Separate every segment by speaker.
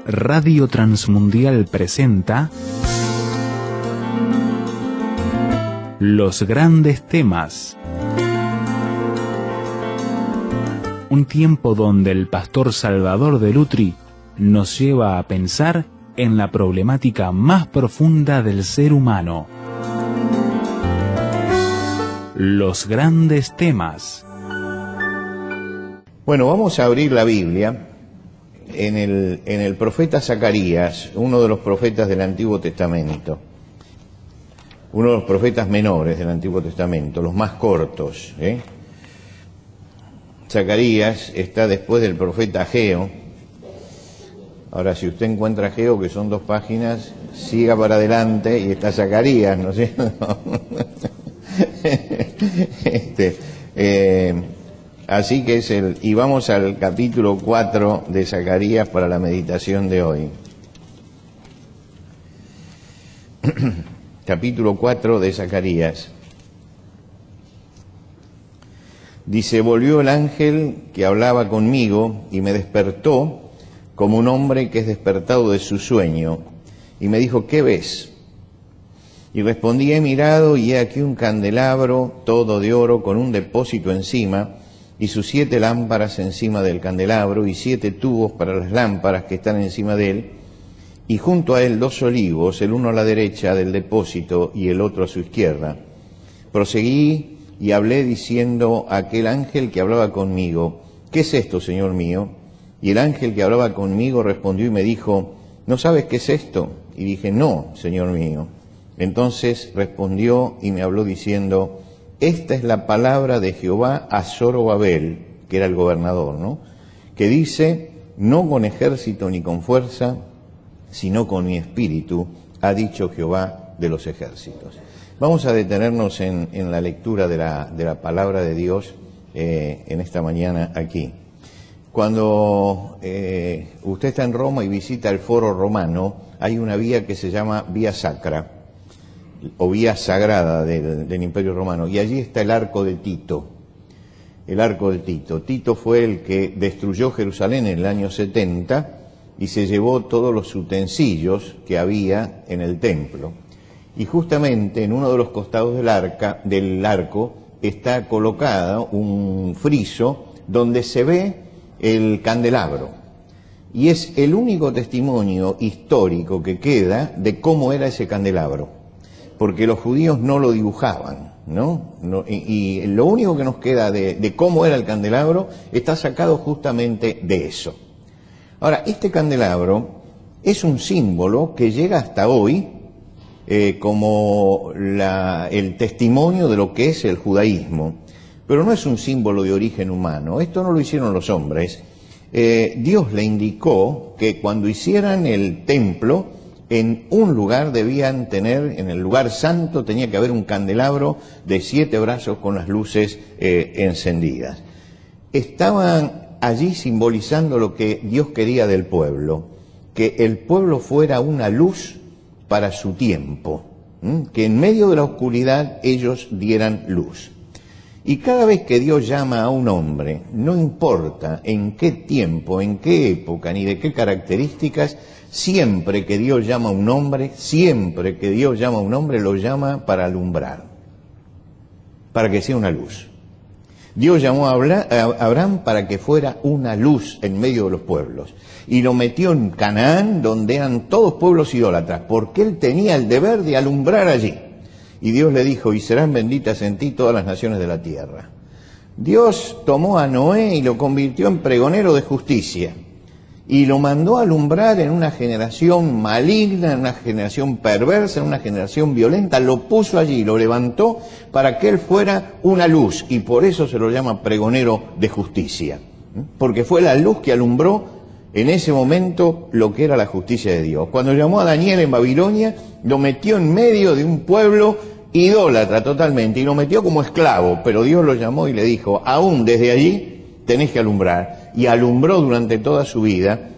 Speaker 1: Radio Transmundial presenta Los Grandes Temas. Un tiempo donde el pastor Salvador de Lutri nos lleva a pensar en la problemática más profunda del ser humano. Los Grandes Temas.
Speaker 2: Bueno, vamos a abrir la Biblia en el profeta Zacarías, uno de los profetas del Antiguo Testamento, uno de los profetas menores del Antiguo Testamento, los más cortos. Zacarías está después del profeta Ageo. Ahora, si usted encuentra Ageo, que son 2 páginas, siga para adelante y está Zacarías, ¿no es cierto? Así que y vamos al capítulo 4 de Zacarías para la meditación de hoy. Capítulo 4 de Zacarías. Dice: volvió el ángel que hablaba conmigo y me despertó como un hombre que es despertado de su sueño, y me dijo: ¿qué ves? Y respondí: he mirado y he aquí un candelabro todo de oro con un depósito encima, y sus 7 lámparas encima del candelabro, y 7 tubos para las lámparas que están encima de él, y junto a él 2 olivos, el uno a la derecha del depósito y el otro a su izquierda. Proseguí y hablé diciendo a aquel ángel que hablaba conmigo: ¿qué es esto, Señor mío? Y el ángel que hablaba conmigo respondió y me dijo: ¿no sabes qué es esto? Y dije: no, Señor mío. Entonces respondió y me habló diciendo: esta es la palabra de Jehová a Zorobabel, que era el gobernador, ¿no? Que dice: no con ejército ni con fuerza, sino con mi espíritu, ha dicho Jehová de los ejércitos. Vamos a detenernos en la lectura de la palabra de Dios en esta mañana aquí. Cuando usted está en Roma y visita el Foro Romano, hay una vía que se llama Vía Sacra, o Vía Sagrada del Imperio Romano, y allí está el Arco de Tito. El Arco de Tito. Tito fue el que destruyó Jerusalén en el año 70 y se llevó todos los utensilios que había en el templo. Y justamente en uno de los costados del arco está colocado un friso donde se ve el candelabro. Y es el único testimonio histórico que queda de cómo era ese candelabro, porque los judíos no lo dibujaban, ¿no? Y lo único que nos queda de cómo era el candelabro está sacado justamente de eso. Ahora, este candelabro es un símbolo que llega hasta hoy como el testimonio de lo que es el judaísmo, pero no es un símbolo de origen humano. Esto no lo hicieron los hombres. Dios le indicó que cuando hicieran el templo, en un lugar debían tener, en el lugar santo, tenía que haber un candelabro de 7 brazos con las luces encendidas. Estaban allí simbolizando lo que Dios quería del pueblo, que el pueblo fuera una luz para su tiempo, que en medio de la oscuridad ellos dieran luz. Y cada vez que Dios llama a un hombre, no importa en qué tiempo, en qué época, ni de qué características, siempre que Dios llama a un hombre, lo llama para alumbrar, para que sea una luz. Dios llamó a Abraham para que fuera una luz en medio de los pueblos, y lo metió en Canaán, donde eran todos pueblos idólatras, porque él tenía el deber de alumbrar allí. Y Dios le dijo: y serán benditas en ti todas las naciones de la tierra. Dios tomó a Noé y lo convirtió en pregonero de justicia, y lo mandó a alumbrar en una generación maligna, en una generación perversa, en una generación violenta. Lo puso allí, lo levantó para que él fuera una luz, y por eso se lo llama pregonero de justicia, porque fue la luz que alumbró en ese momento lo que era la justicia de Dios. Cuando llamó a Daniel en Babilonia, lo metió en medio de un pueblo idólatra totalmente, y lo metió como esclavo, pero Dios lo llamó y le dijo: aún desde allí tenés que alumbrar. Y alumbró durante toda su vida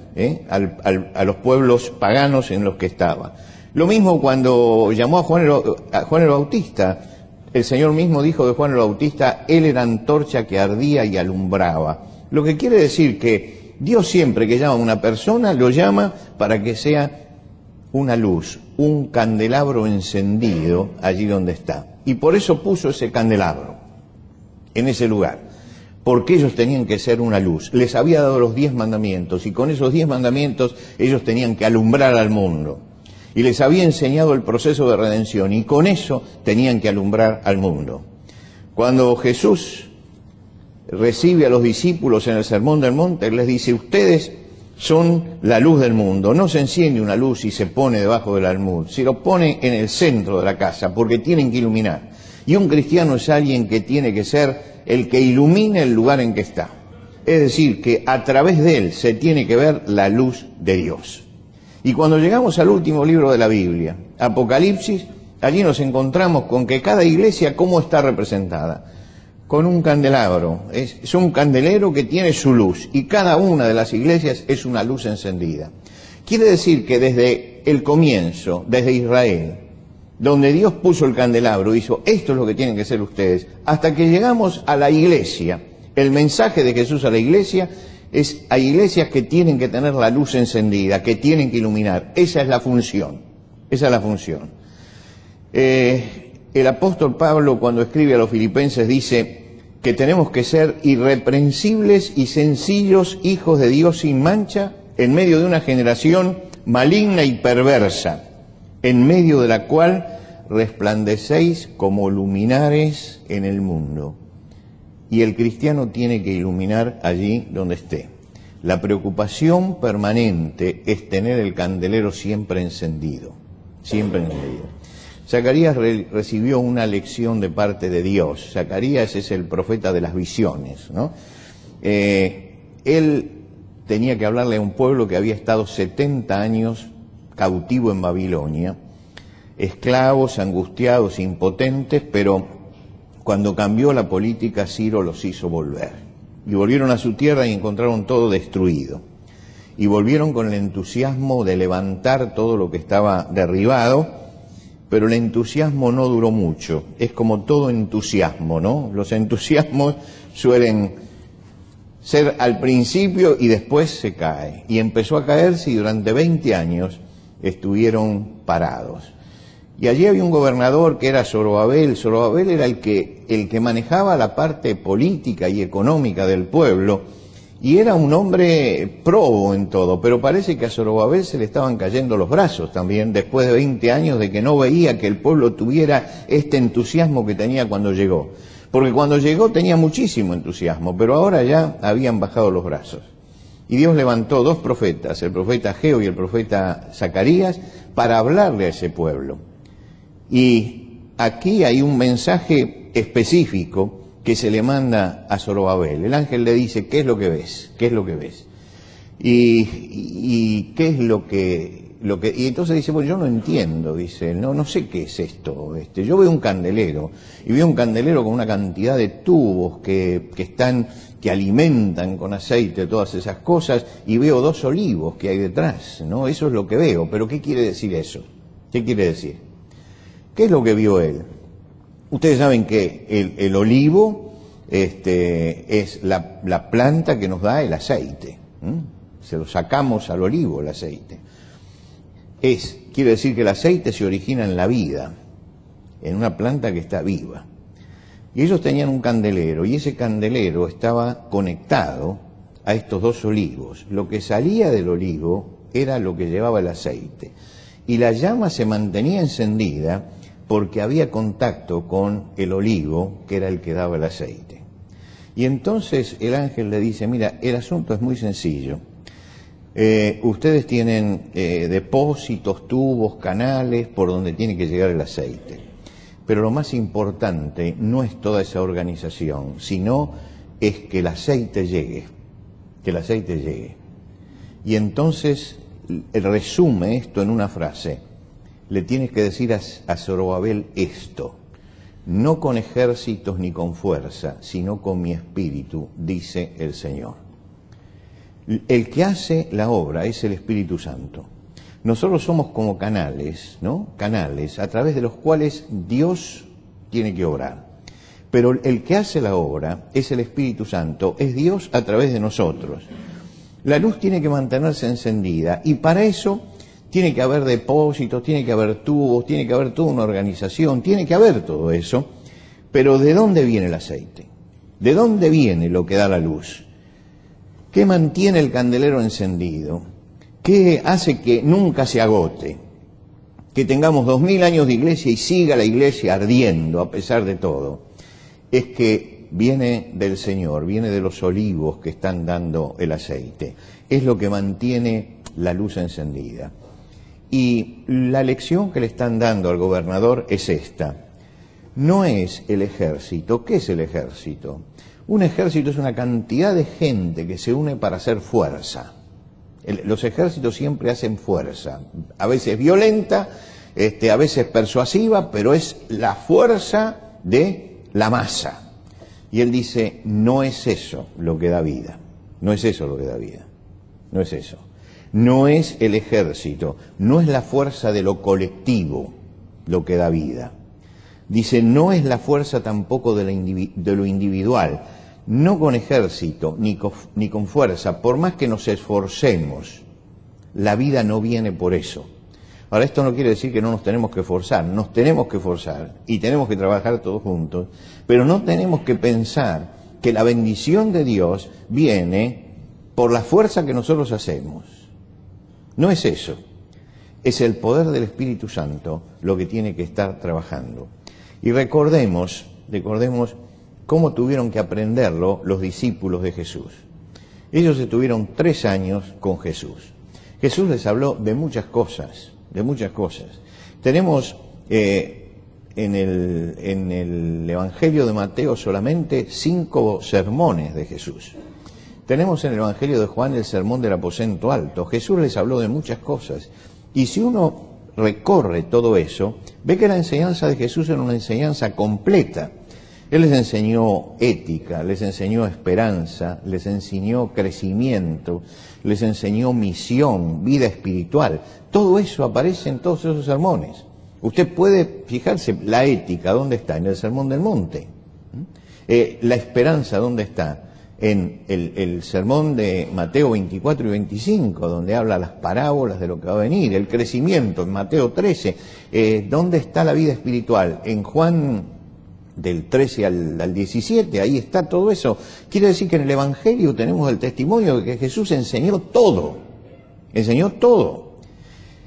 Speaker 2: a los pueblos paganos en los que estaba. Lo mismo cuando llamó a Juan el Bautista. El Señor mismo dijo de Juan el Bautista: él era antorcha que ardía y alumbraba. Lo que quiere decir que Dios siempre que llama a una persona, lo llama para que sea una luz, un candelabro encendido allí donde está. Y por eso puso ese candelabro en ese lugar, porque ellos tenían que ser una luz. Les había dado los 10 mandamientos y con esos 10 mandamientos ellos tenían que alumbrar al mundo. Y les había enseñado el proceso de redención y con eso tenían que alumbrar al mundo. Cuando Jesús recibe a los discípulos en el Sermón del Monte, les dice: ustedes son la luz del mundo. No se enciende una luz y se pone debajo del almud, se lo pone en el centro de la casa, porque tienen que iluminar. Y un cristiano es alguien que tiene que ser el que ilumine el lugar en que está. Es decir, que a través de él se tiene que ver la luz de Dios. Y cuando llegamos al último libro de la Biblia, Apocalipsis, allí nos encontramos con que cada iglesia, ¿cómo está representada? Con un candelabro. Es un candelero que tiene su luz, y cada una de las iglesias es una luz encendida. Quiere decir que desde el comienzo, desde Israel, donde Dios puso el candelabro, hizo: esto es lo que tienen que ser ustedes, hasta que llegamos a la iglesia. El mensaje de Jesús a la iglesia es: hay iglesias que tienen que tener la luz encendida, que tienen que iluminar. Esa es la función, esa es la función. El apóstol Pablo, cuando escribe a los filipenses, dice que tenemos que ser irreprensibles y sencillos hijos de Dios sin mancha, en medio de una generación maligna y perversa, en medio de la cual resplandecéis como luminares en el mundo. Y el cristiano tiene que iluminar allí donde esté. La preocupación permanente es tener el candelero siempre encendido, siempre encendido. Zacarías recibió una lección de parte de Dios. Zacarías es el profeta de las visiones, ¿no? Él tenía que hablarle a un pueblo que había estado 70 años cautivo en Babilonia, esclavos, angustiados, impotentes, pero cuando cambió la política, Ciro los hizo volver. Y volvieron a su tierra y encontraron todo destruido. Y volvieron con el entusiasmo de levantar todo lo que estaba derribado, pero el entusiasmo no duró mucho. Es como todo entusiasmo, ¿no? Los entusiasmos suelen ser al principio y después se cae. Y empezó a caerse y durante 20 años estuvieron parados. Y allí había un gobernador que era Zorobabel. Zorobabel era el que manejaba la parte política y económica del pueblo, y era un hombre probo en todo, pero parece que a Zorobabel se le estaban cayendo los brazos también, después de 20 años de que no veía que el pueblo tuviera este entusiasmo que tenía cuando llegó. Porque cuando llegó tenía muchísimo entusiasmo, pero ahora ya habían bajado los brazos. Y Dios levantó 2 profetas, el profeta Ageo y el profeta Zacarías, para hablarle a ese pueblo. Y aquí hay un mensaje específico que se le manda a Zorobabel. El ángel le dice: ¿qué es lo que ves? ¿Qué es lo que ves? Y qué es lo que y entonces dice: bueno, yo no entiendo, dice, no sé qué es esto. Yo veo un candelero, y veo un candelero con una cantidad de tubos que alimentan con aceite todas esas cosas, y veo 2 olivos que hay detrás, ¿no? Eso es lo que veo. Pero ¿qué quiere decir eso? ¿Qué quiere decir? ¿Qué es lo que vio él? Ustedes saben que el olivo es la planta que nos da el aceite. Se lo sacamos al olivo, el aceite. Quiere decir que el aceite se origina en la vida, en una planta que está viva. Y ellos tenían un candelero, y ese candelero estaba conectado a estos 2 olivos. Lo que salía del olivo era lo que llevaba el aceite. Y la llama se mantenía encendida porque había contacto con el olivo, que era el que daba el aceite. Y entonces el ángel le dice: mira, el asunto es muy sencillo. Ustedes tienen depósitos, tubos, canales por donde tiene que llegar el aceite. Pero lo más importante no es toda esa organización, sino es que el aceite llegue. Que el aceite llegue. Y entonces resume esto en una frase: le tienes que decir a Zorobabel esto: no con ejércitos ni con fuerza, sino con mi espíritu, dice el Señor. El que hace la obra es el Espíritu Santo. Nosotros somos como canales, ¿no? Canales a través de los cuales Dios tiene que obrar. Pero el que hace la obra es el Espíritu Santo, es Dios a través de nosotros. La luz tiene que mantenerse encendida y para eso tiene que haber depósitos, tiene que haber tubos, tiene que haber toda una organización, tiene que haber todo eso. Pero ¿de dónde viene el aceite? ¿De dónde viene lo que da la luz? ¿Qué mantiene el candelero encendido? ¿Qué hace que nunca se agote? Que tengamos 2000 años de iglesia y siga la iglesia ardiendo a pesar de todo. Es que viene del Señor, viene de los olivos que están dando el aceite. Es lo que mantiene la luz encendida. Y la lección que le están dando al gobernador es esta. No es el ejército. ¿Qué es el ejército? Un ejército es una cantidad de gente que se une para hacer fuerza. Los ejércitos siempre hacen fuerza, a veces violenta, a veces persuasiva, pero es la fuerza de la masa. Y él dice, no es eso lo que da vida, no es eso lo que da vida, no es eso. No es el ejército, no es la fuerza de lo colectivo lo que da vida. Dice, no es la fuerza tampoco de lo individual. No con ejército ni con fuerza, por más que nos esforcemos, la vida no viene por eso. Ahora, esto no quiere decir que no nos tenemos que esforzar, nos tenemos que esforzar y tenemos que trabajar todos juntos, pero no tenemos que pensar que la bendición de Dios viene por la fuerza que nosotros hacemos. No es eso, es el poder del Espíritu Santo lo que tiene que estar trabajando. Y recordemos cómo tuvieron que aprenderlo los discípulos de Jesús. Ellos estuvieron 3 años con Jesús. Jesús les habló de muchas cosas, de muchas cosas. Tenemos en el Evangelio de Mateo solamente 5 sermones de Jesús. Tenemos en el Evangelio de Juan el sermón del aposento alto. Jesús les habló de muchas cosas. Y si uno recorre todo eso, ve que la enseñanza de Jesús era una enseñanza completa. Él les enseñó ética, les enseñó esperanza, les enseñó crecimiento, les enseñó misión, vida espiritual. Todo eso aparece en todos esos sermones. Usted puede fijarse, la ética, ¿dónde está? En el Sermón del Monte. La esperanza, ¿dónde está? En el sermón de Mateo 24 y 25, donde habla las parábolas de lo que va a venir. El crecimiento, en Mateo 13. ¿Dónde está la vida espiritual? En Juan del 13 al 17, ahí está todo eso. Quiere decir que en el Evangelio tenemos el testimonio de que Jesús enseñó todo. Enseñó todo.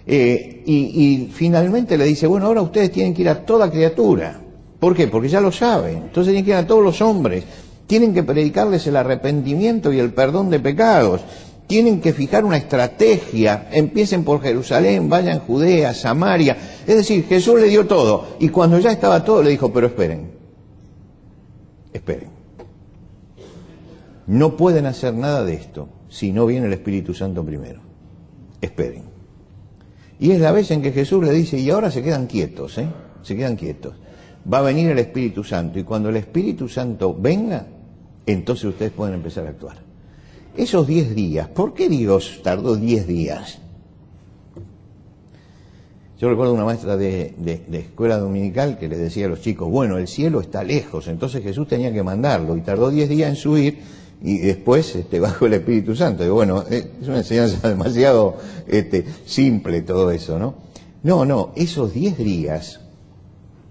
Speaker 2: Y finalmente le dice, bueno, ahora ustedes tienen que ir a toda criatura. ¿Por qué? Porque ya lo saben. Entonces tienen que ir a todos los hombres. Tienen que predicarles el arrepentimiento y el perdón de pecados. Tienen que fijar una estrategia. Empiecen por Jerusalén, vayan a Judea, Samaria. Es decir, Jesús le dio todo. Y cuando ya estaba todo, le dijo, pero esperen. Esperen. No pueden hacer nada de esto si no viene el Espíritu Santo primero. Esperen. Y es la vez en que Jesús le dice, y ahora se quedan quietos, se quedan quietos. Va a venir el Espíritu Santo, y cuando el Espíritu Santo venga, entonces ustedes pueden empezar a actuar. Esos 10 días, ¿por qué Dios tardó 10 días? Yo recuerdo una maestra de escuela dominical que le decía a los chicos, bueno, el cielo está lejos, entonces Jesús tenía que mandarlo, y tardó 10 días en subir, y después bajó el Espíritu Santo. Y bueno, es una enseñanza demasiado simple todo eso, ¿no? No, esos 10 días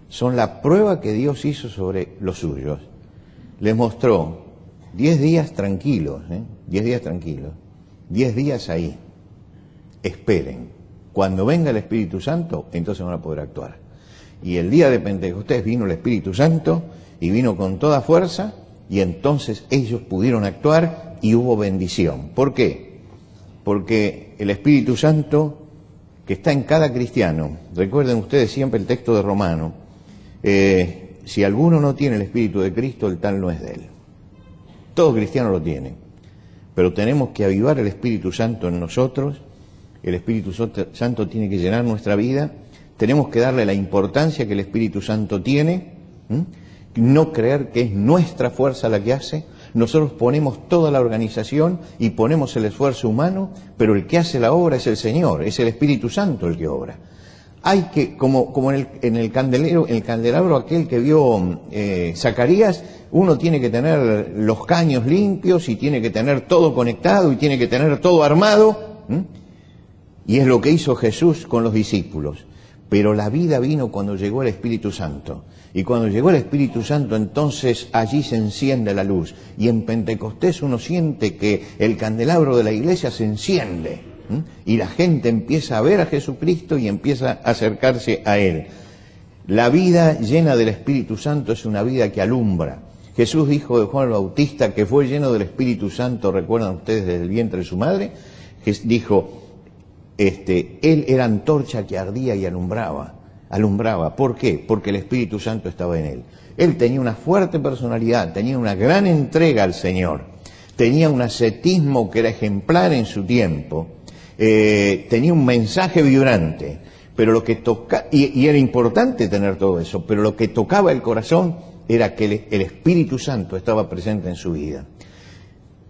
Speaker 2: son la prueba que Dios hizo sobre los suyos. Les mostró 10 días tranquilos, 10 días tranquilos, 10 días ahí. Esperen. Cuando venga el Espíritu Santo, entonces van a poder actuar. Y el día de Pentecostés vino el Espíritu Santo y vino con toda fuerza, y entonces ellos pudieron actuar y hubo bendición. ¿Por qué? Porque el Espíritu Santo que está en cada cristiano, recuerden ustedes siempre el texto de Romano, si alguno no tiene el Espíritu de Cristo, el tal no es de él. Todo cristiano lo tiene, pero tenemos que avivar el Espíritu Santo en nosotros. El Espíritu Santo tiene que llenar nuestra vida. Tenemos que darle la importancia que el Espíritu Santo tiene. No creer que es nuestra fuerza la que hace. Nosotros ponemos toda la organización y ponemos el esfuerzo humano, pero el que hace la obra es el Señor, es el Espíritu Santo el que obra. hay que, como en el candelabro aquel que vio Zacarías, uno tiene que tener los caños limpios y tiene que tener todo conectado y tiene que tener todo armado. Y es lo que hizo Jesús con los discípulos. Pero la vida vino cuando llegó el Espíritu Santo. Y cuando llegó el Espíritu Santo, entonces allí se enciende la luz. Y en Pentecostés uno siente que el candelabro de la iglesia se enciende. Y la gente empieza a ver a Jesucristo y empieza a acercarse a Él. La vida llena del Espíritu Santo es una vida que alumbra. Jesús dijo de Juan el Bautista que fue lleno del Espíritu Santo, ¿recuerdan ustedes desde el vientre de su madre? Dijo, Él era antorcha que ardía y alumbraba. ¿Por qué? Porque el Espíritu Santo estaba en Él. Él tenía una fuerte personalidad, tenía una gran entrega al Señor, tenía un ascetismo que era ejemplar en su tiempo, tenía un mensaje vibrante, pero lo que toca, y era importante tener todo eso, pero lo que tocaba el corazón era que el Espíritu Santo estaba presente en su vida.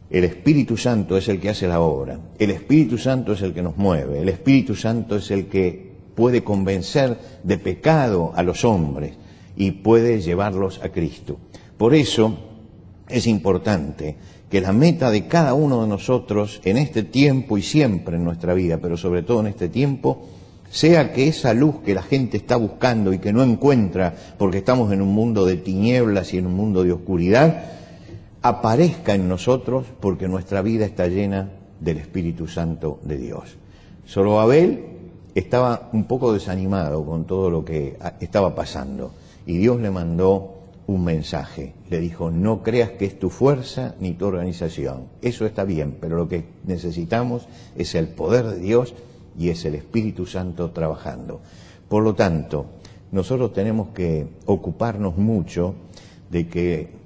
Speaker 2: El Espíritu Santo es el que hace la obra, el Espíritu Santo es el que nos mueve, el Espíritu Santo es el que puede convencer de pecado a los hombres y puede llevarlos a Cristo. Por eso es importante que la meta de cada uno de nosotros en este tiempo y siempre en nuestra vida, pero sobre todo en este tiempo, sea que esa luz que la gente está buscando y que no encuentra porque estamos en un mundo de tinieblas y en un mundo de oscuridad, aparezca en nosotros porque nuestra vida está llena del Espíritu Santo de Dios. Zorobabel estaba un poco desanimado con todo lo que estaba pasando y Dios le mandó un mensaje. Le dijo, no creas que es tu fuerza ni tu organización. Eso está bien, pero lo que necesitamos es el poder de Dios y es el Espíritu Santo trabajando. Por lo tanto, nosotros tenemos que ocuparnos mucho de que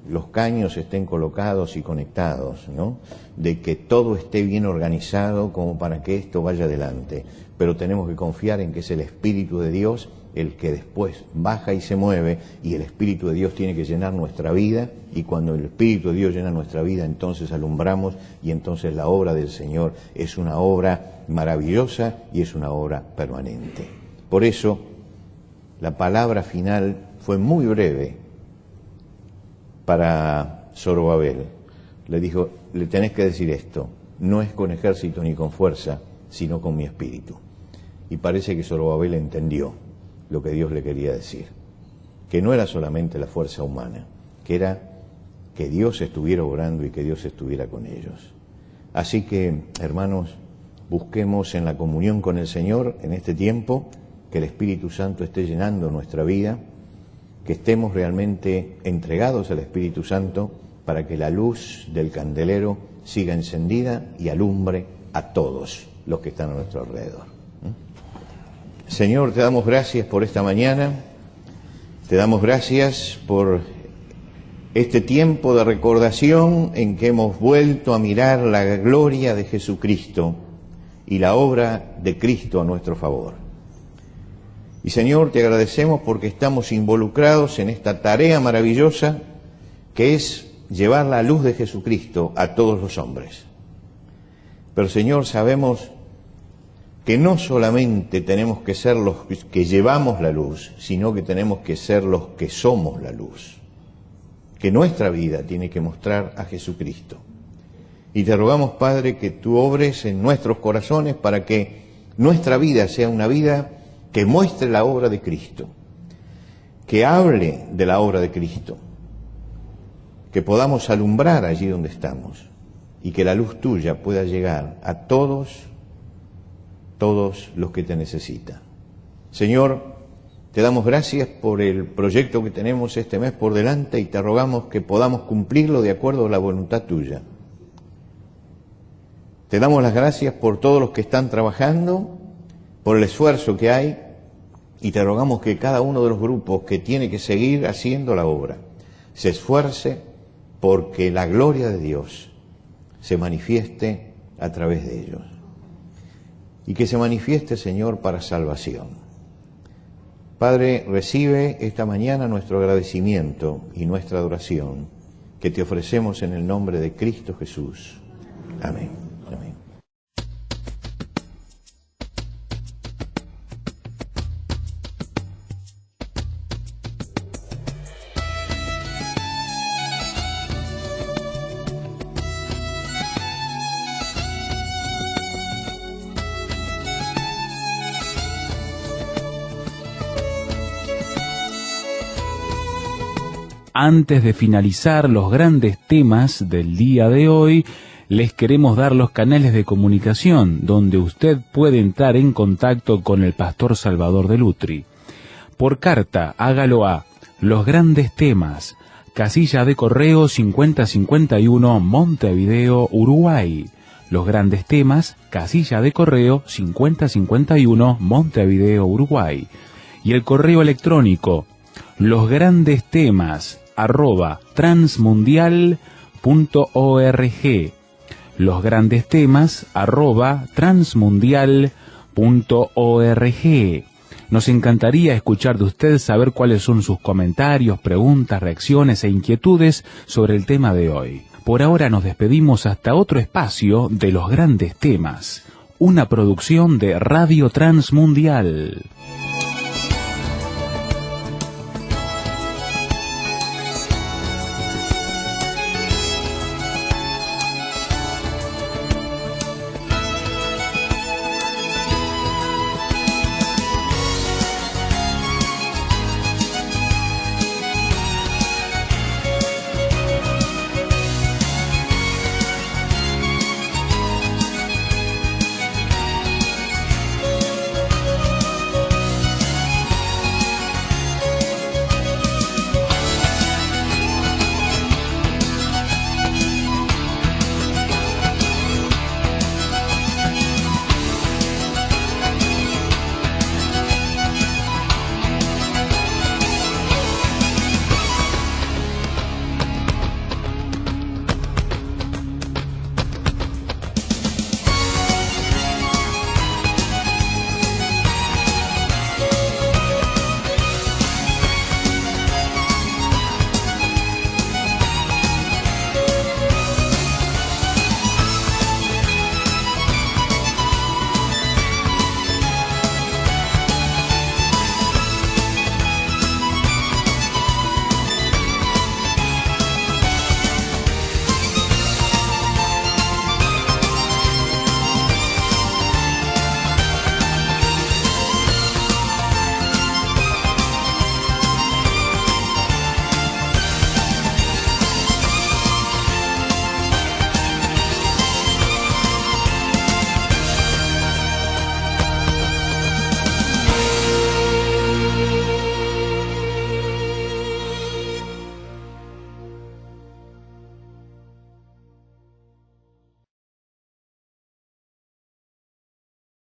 Speaker 2: los caños estén colocados y conectados, ¿no? De que todo esté bien organizado como para que esto vaya adelante. Pero tenemos que confiar en que es el Espíritu de Dios el que después baja y se mueve, y el Espíritu de Dios tiene que llenar nuestra vida, y cuando el Espíritu de Dios llena nuestra vida, entonces alumbramos, y entonces la obra del Señor es una obra maravillosa y es una obra permanente. Por eso, la palabra final fue muy breve para Zorobabel. Le dijo, le tenés que decir esto, no es con ejército ni con fuerza, sino con mi espíritu. Y parece que Zorobabel entendió lo que Dios le quería decir, que no era solamente la fuerza humana, que era que Dios estuviera obrando y que Dios estuviera con ellos. Así que, hermanos, busquemos en la comunión con el Señor en este tiempo, que el Espíritu Santo esté llenando nuestra vida, que estemos realmente entregados al Espíritu Santo para que la luz del candelero siga encendida y alumbre a todos los que están a nuestro alrededor. Señor, te damos gracias por esta mañana, te damos gracias por este tiempo de recordación en que hemos vuelto a mirar la gloria de Jesucristo y la obra de Cristo a nuestro favor. Y Señor, te agradecemos porque estamos involucrados en esta tarea maravillosa que es llevar la luz de Jesucristo a todos los hombres. Pero Señor, sabemos que no solamente tenemos que ser los que llevamos la luz, sino que tenemos que ser los que somos la luz. Que nuestra vida tiene que mostrar a Jesucristo. Y te rogamos, Padre, que tú obres en nuestros corazones para que nuestra vida sea una vida que muestre la obra de Cristo, que hable de la obra de Cristo, que podamos alumbrar allí donde estamos y que la luz tuya pueda llegar a todos los que te necesitan. Señor, te damos gracias por el proyecto que tenemos este mes por delante y te rogamos que podamos cumplirlo de acuerdo a la voluntad tuya. Te damos las gracias por todos los que están trabajando, por el esfuerzo que hay, y te rogamos que cada uno de los grupos que tiene que seguir haciendo la obra se esfuerce porque la gloria de Dios se manifieste a través de ellos. Y que se manifieste, Señor, para salvación. Padre, recibe esta mañana nuestro agradecimiento y nuestra adoración que te ofrecemos en el nombre de Cristo Jesús. Amén. Amén.
Speaker 1: Antes de finalizar los grandes temas del día de hoy, les queremos dar los canales de comunicación donde usted puede entrar en contacto con el pastor Salvador de Lutri. Por carta, hágalo a Los Grandes Temas, casilla de correo 5051, Montevideo, Uruguay. Los Grandes Temas, casilla de correo 5051, Montevideo, Uruguay. Y el correo electrónico, losgrandestemas@transmundial.org. losgrandestemas@transmundial.org. Nos encantaría escuchar de usted, saber cuáles son sus comentarios, preguntas, reacciones e inquietudes sobre el tema de hoy. Por ahora nos despedimos hasta otro espacio de Los Grandes Temas, una producción de Radio Transmundial.